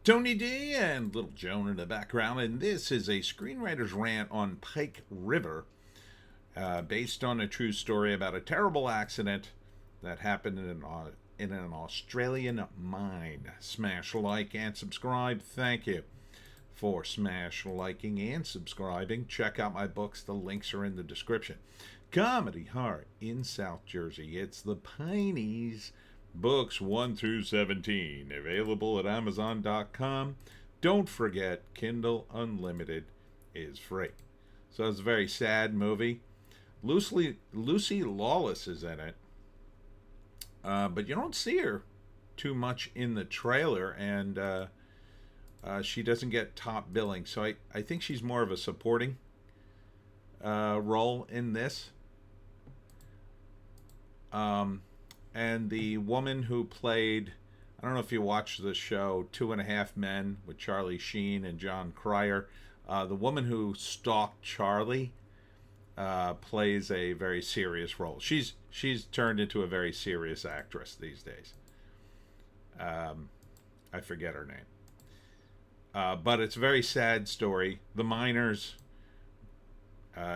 Tony D and Little Joan in the background, and this is a screenwriter's rant on Pike River, based on a true story about a terrible accident that happened in an Australian mine. Smash like and subscribe. Thank you for smash liking and subscribing. Check out my books. The links are in the description. Comedy Heart in South Jersey. It's the Pineys. Books 1 through 17, available at Amazon.com. Don't forget, Kindle Unlimited is free. So it's a very sad movie. Lucy Lawless is in it, but you don't see her too much in the trailer, and she doesn't get top billing. So I think she's more of a supporting role in this. And the woman who played, I don't know if you watched the show Two and a Half Men with Charlie Sheen and John Cryer. The woman who stalked Charlie plays a very serious role. She's turned into a very serious actress these days. I forget her name. But it's a very sad story. The miners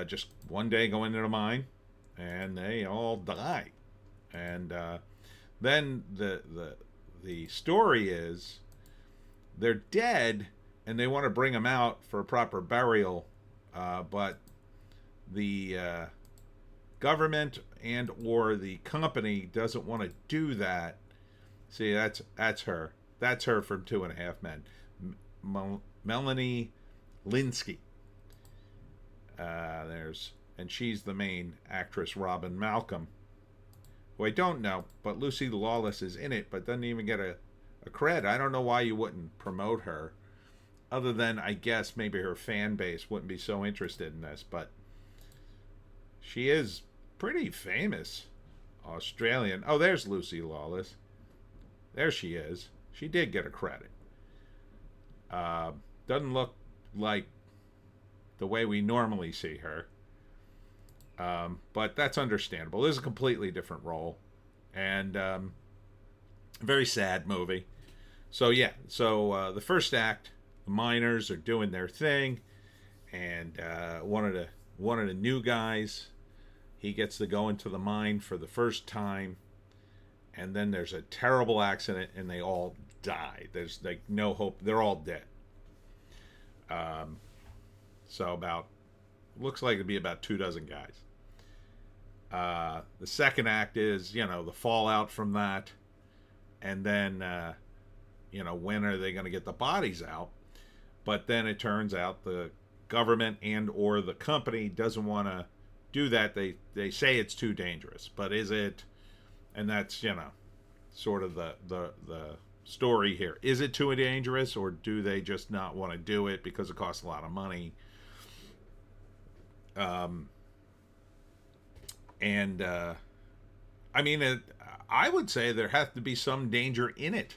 just one day go into the mine and they all die. And then the story is they're dead and they want to bring them out for a proper burial, but the government and or the company doesn't want to do that. See, that's her. That's her from Two and a Half Men. Melanie Lynskey. And she's the main actress, Robin Malcolm, who I don't know, but Lucy Lawless is in it, but doesn't even get a cred. I don't know why you wouldn't promote her, other than I guess maybe her fan base wouldn't be so interested in this, but she is pretty famous Australian. Oh, there's Lucy Lawless. There she is. She did get a credit. Doesn't look like the way we normally see her. But that's understandable. This is a completely different role. And very sad movie. So, yeah. So, the first act, the miners are doing their thing. And one of the new guys, he gets to go into the mine for the first time. And then there's a terrible accident and they all die. There's like no hope. They're all dead. So looks like it'd be about 24 guys. The second act is, the fallout from that. And then, when are they going to get the bodies out? But then it turns out the government and or the company doesn't want to do that. They say it's too dangerous. But is it? And that's, sort of the story here. Is it too dangerous, or do they just not want to do it because it costs a lot of money? I would say there has to be some danger in it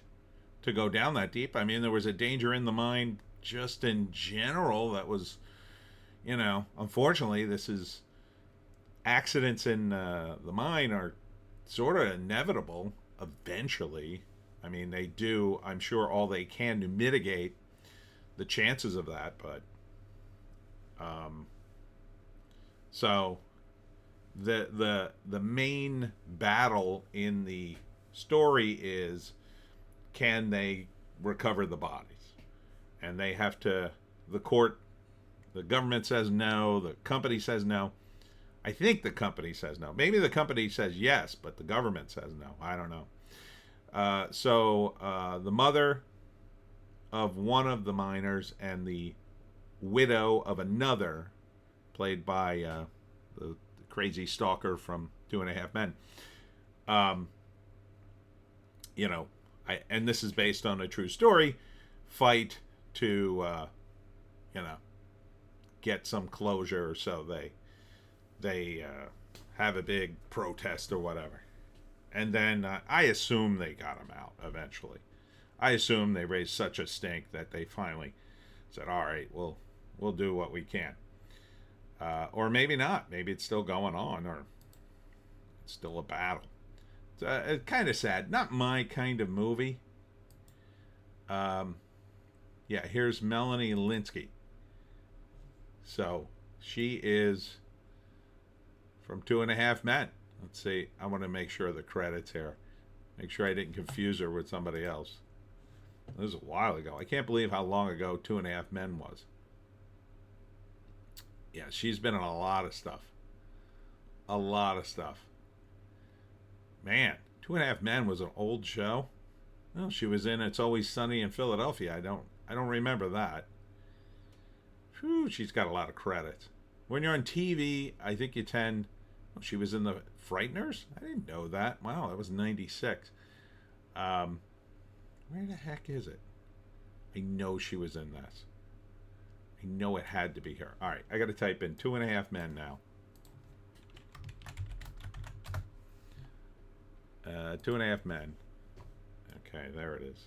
to go down that deep. I mean, there was a danger in the mine just in general that was, unfortunately, this is accidents in the mine are sort of inevitable eventually. I mean, they do, I'm sure, all they can to mitigate the chances of that, but so the main battle in the story is, can they recover the bodies? And they have to, the government says no, the company says no. I think the company says no. Maybe the company says yes, but the government says no. I don't know. So the mother of one of the miners and the widow of another, played by the crazy stalker from Two and a Half Men. And this is based on a true story, fight to, get some closure, so they have a big protest or whatever. And then I assume they got him out eventually. I assume they raised such a stink that they finally said, all right, we'll do what we can. Or maybe not. Maybe it's still going on, or it's still a battle. It's kind of sad. Not my kind of movie. Yeah, here's Melanie Lynskey. So she is from Two and a Half Men. Let's see. I want to make sure the credits here. Make sure I didn't confuse her with somebody else. This was a while ago. I can't believe how long ago Two and a Half Men was. Yeah, she's been in a lot of stuff. A lot of stuff. Man, Two and a Half Men was an old show. Well, she was in It's Always Sunny in Philadelphia. I don't remember that. Whew, she's got a lot of credits. When you're on TV, I think you tend. Oh, she was in the Frighteners? I didn't know that. Wow, that was 96. Where the heck is it? I know she was in this. I know it had to be her. All right, I got to type in Two and a Half Men now. Two and a Half Men. Okay, there it is.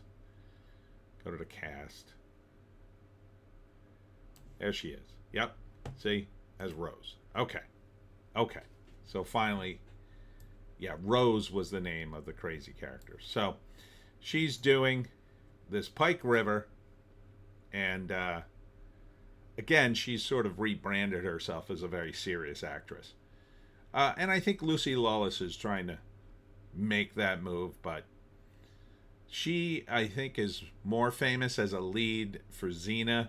Go to the cast. There she is. Yep. See? As Rose. Okay. Okay. So finally, yeah, Rose was the name of the crazy character. So she's doing this Pike River, and again, she's sort of rebranded herself as a very serious actress. And I think Lucy Lawless is trying to make that move, but she, I think, is more famous as a lead for Xena.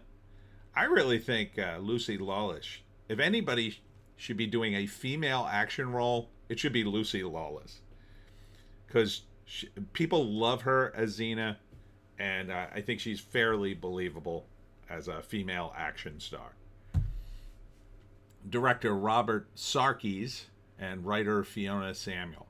I really think Lucy Lawless, if anybody should be doing a female action role, it should be Lucy Lawless. Because people love her as Xena, and I think she's fairly believable as a female action star. Director Robert Sarkis and writer Fiona Samuel.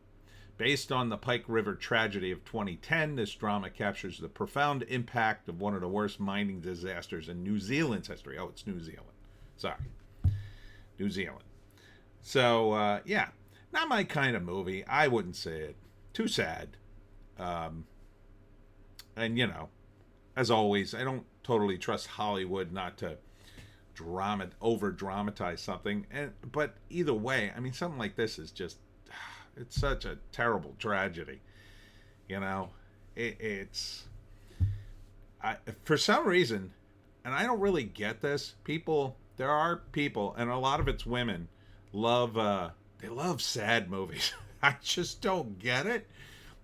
Based on the Pike River tragedy of 2010, this drama captures the profound impact of one of the worst mining disasters in New Zealand's history. Oh, it's New Zealand. Sorry. New Zealand. So, yeah, not my kind of movie. I wouldn't say it. Too sad. And, you know, as always, I don't totally trust Hollywood not to over-dramatize something. But either way, I mean, something like this is just... It's such a terrible tragedy, you know. For some reason, and I don't really get this. There are people, and a lot of it's women, they love sad movies. I just don't get it.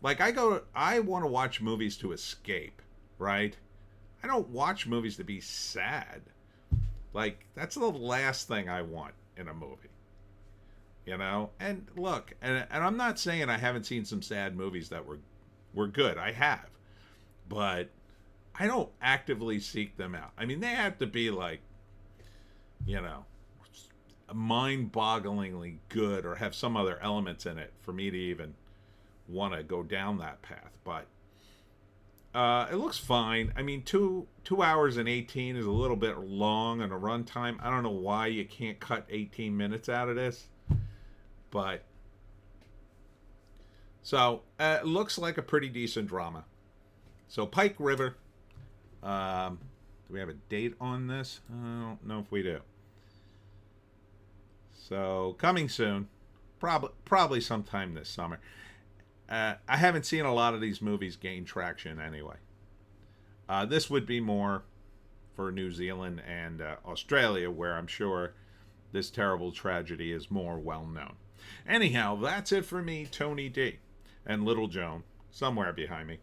Like I want to watch movies to escape, right? I don't watch movies to be sad. Like that's the last thing I want in a movie. You know, and look, and I'm not saying I haven't seen some sad movies that were good. I have, but I don't actively seek them out. I mean, they have to be like, you know, mind-bogglingly good or have some other elements in it for me to even want to go down that path. But it looks fine. I mean, 2 hours and 18 is a little bit long on a runtime. I don't know why you can't cut 18 minutes out of this. But, so, it looks like a pretty decent drama. So, Pike River. Do we have a date on this? I don't know if we do. So, coming soon. Probably sometime this summer. I haven't seen a lot of these movies gain traction anyway. This would be more for New Zealand and Australia, where I'm sure this terrible tragedy is more well known. Anyhow, that's it for me, Tony D. And Little Joan, somewhere behind me.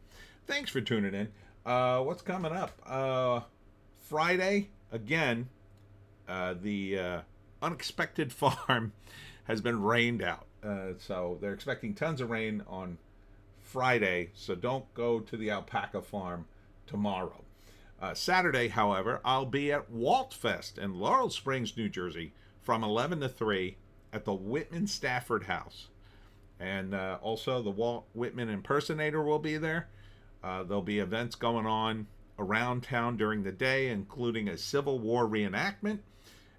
Thanks for tuning in. What's coming up? Friday, again, the unexpected farm has been rained out. So they're expecting tons of rain on Friday, so don't go to the alpaca farm tomorrow. Saturday, however, I'll be at Waltfest in Laurel Springs, New Jersey from 11 to 3 at the Whitman Stafford House. And also the Walt Whitman impersonator will be there. There'll be events going on around town during the day, including a Civil War reenactment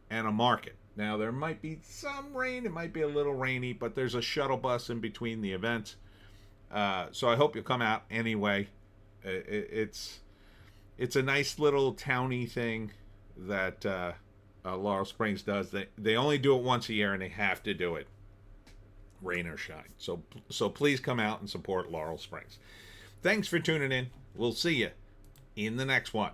and a market. Now, there might be some rain. It might be a little rainy, but there's a shuttle bus in between the events. So I hope you'll come out anyway. It's a nice little towny thing that Laurel Springs does. They only do it once a year, and they have to do it, rain or shine. So please come out and support Laurel Springs. Thanks for tuning in. We'll see you in the next one.